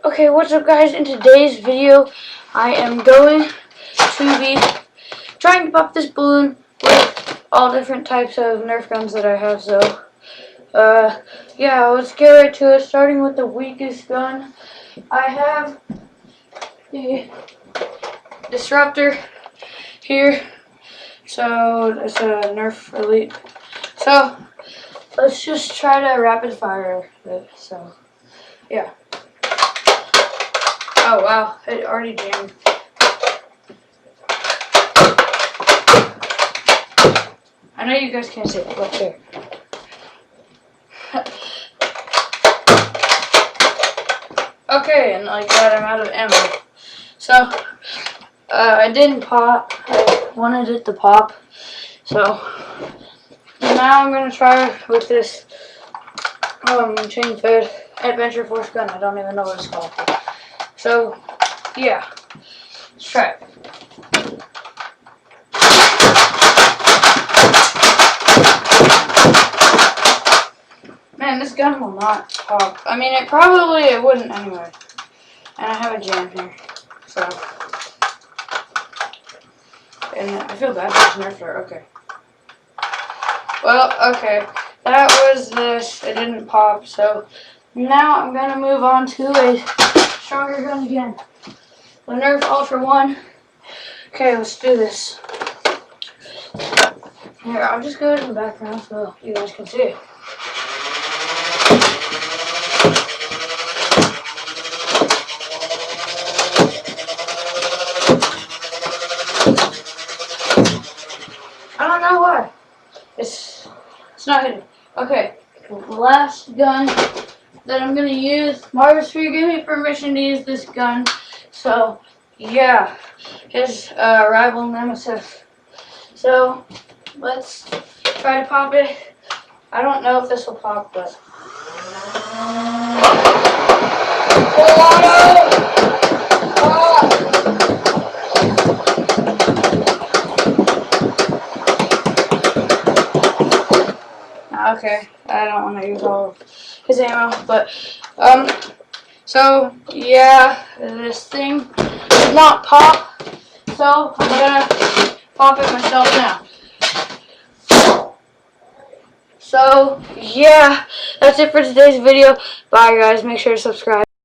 Okay, what's up guys? In today's video, I am going to be trying to pop this balloon with all different types of Nerf guns that I have, so, yeah, let's get right to it, starting with the weakest gun. I have the Disruptor here, so it's a Nerf Elite. So, let's just try to rapid fire it, so, yeah. Oh wow, it already jammed. I know you guys can't see it, but here. Okay, and like that I'm out of ammo. So, I didn't pop. I wanted it to pop. So, now I'm going to try with this chain fed Adventure Force gun. I don't even know what it's called. So, yeah, let's try it. Man, this gun will not pop. I mean, it wouldn't anyway. And I have a jam here, so. And I feel bad for this Nerf dart. Okay. Well, okay. That was this. It didn't pop, so now I'm gonna move on to a stronger gun again. The Nerf Ultra 1. Okay, let's do this. Here, I'll just go in the background so you guys can see. I don't know why. It's not hitting. Okay, the last gun that I'm gonna use. Marvis Free gave me permission to use this gun, so yeah, his rival nemesis. So let's try to pop it. I don't know if this will pop, but okay, I don't want to use all of his ammo, but, so, yeah, this thing did not pop, so I'm gonna pop it myself now. So, yeah, that's it for today's video. Bye, guys. Make sure to subscribe.